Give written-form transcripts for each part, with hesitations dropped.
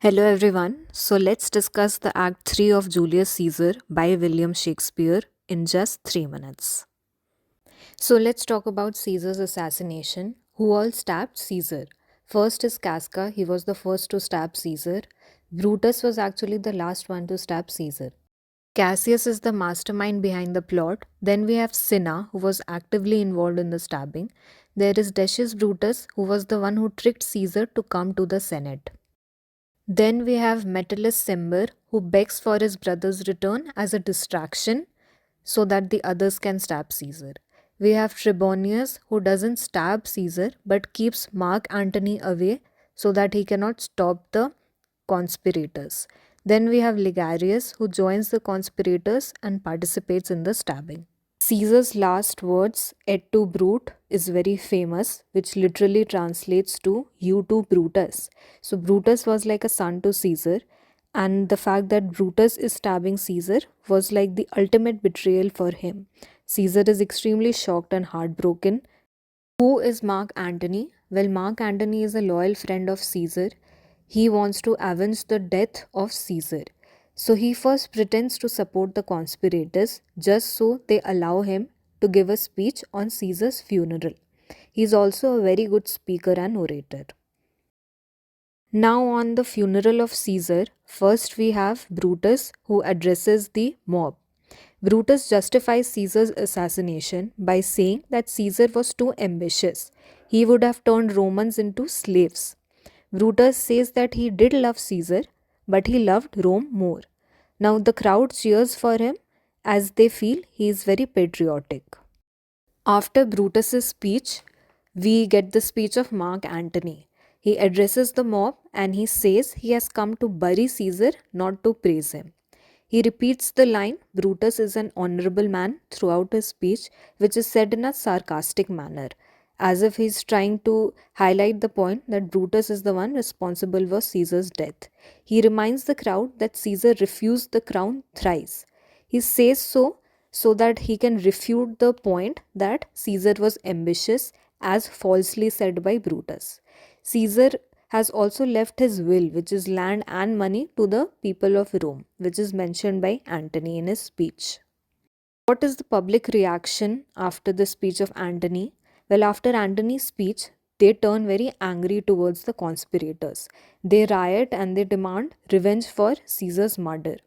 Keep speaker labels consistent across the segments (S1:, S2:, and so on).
S1: Hello everyone. So let's discuss the Act 3 of Julius Caesar by William Shakespeare in just 3 minutes. So let's talk about Caesar's assassination. Who all stabbed Caesar? First is Casca, he was the first to stab Caesar. Brutus was actually the last one to stab Caesar. Cassius is the mastermind behind the plot. Then we have Cinna, who was actively involved in the stabbing. There is Decius Brutus, who was the one who tricked Caesar to come to the Senate. Then we have Metellus Cimber, who begs for his brother's return as a distraction so that the others can stab Caesar. We have Trebonius, who doesn't stab Caesar but keeps Mark Antony away so that he cannot stop the conspirators. Then we have Ligarius, who joins the conspirators and participates in the stabbing. Caesar's last words, et tu Brute, is very famous, which literally translates to you too Brutus. So Brutus was like a son to Caesar, and the fact that Brutus is stabbing Caesar was like the ultimate betrayal for him. Caesar is extremely shocked and heartbroken. Who is Mark Antony? Well, Mark Antony is a loyal friend of Caesar. He wants to avenge the death of Caesar. So he first pretends to support the conspirators just so they allow him to give a speech on Caesar's funeral. He is also a very good speaker and orator. Now, on the funeral of Caesar, first we have Brutus who addresses the mob. Brutus justifies Caesar's assassination by saying that Caesar was too ambitious. He would have turned Romans into slaves. Brutus says that he did love Caesar, but he loved Rome more. Now the crowd cheers for him as they feel he is very patriotic. After Brutus's speech, we get the speech of Mark Antony. He addresses the mob and he says he has come to bury Caesar, not to praise him. He repeats the line, Brutus is an honorable man, throughout his speech, which is said in a sarcastic manner, as if he's trying to highlight the point that Brutus is the one responsible for Caesar's death. He reminds the crowd that Caesar refused the crown thrice. He says so that he can refute the point that Caesar was ambitious, as falsely said by Brutus. Caesar has also left his will, which is land and money, to the people of Rome, which is mentioned by Antony in his speech. What is the public reaction after the speech of Antony? Well, after Antony's speech, they turn very angry towards the conspirators. They riot and they demand revenge for Caesar's murder.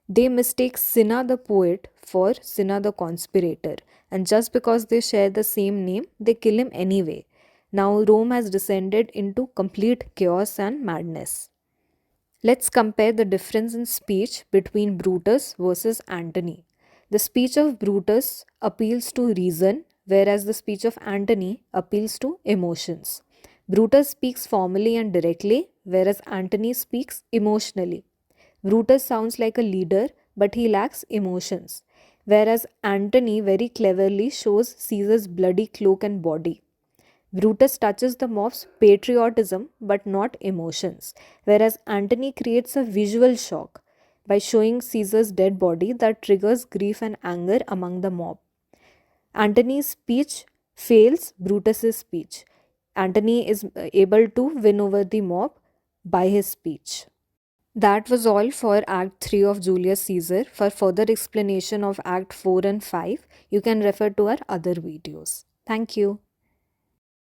S1: They mistake Cinna the poet for Cinna the conspirator, and just because they share the same name, they kill him anyway. Now Rome has descended into complete chaos and madness. Let's compare the difference in speech between Brutus versus Antony. The speech of Brutus appeals to reason, whereas the speech of Antony appeals to emotions. Brutus speaks formally and directly, whereas Antony speaks emotionally. Brutus sounds like a leader, but he lacks emotions, whereas Antony very cleverly shows Caesar's bloody cloak and body. Brutus touches the mob's patriotism but not emotions, whereas Antony creates a visual shock by showing Caesar's dead body that triggers grief and anger among the mob. Antony's speech fails Brutus's speech. Antony is able to win over the mob by his speech. That was all for Act 3 of Julius Caesar. For further explanation of Act 4 and 5, you can refer to our other videos. Thank you.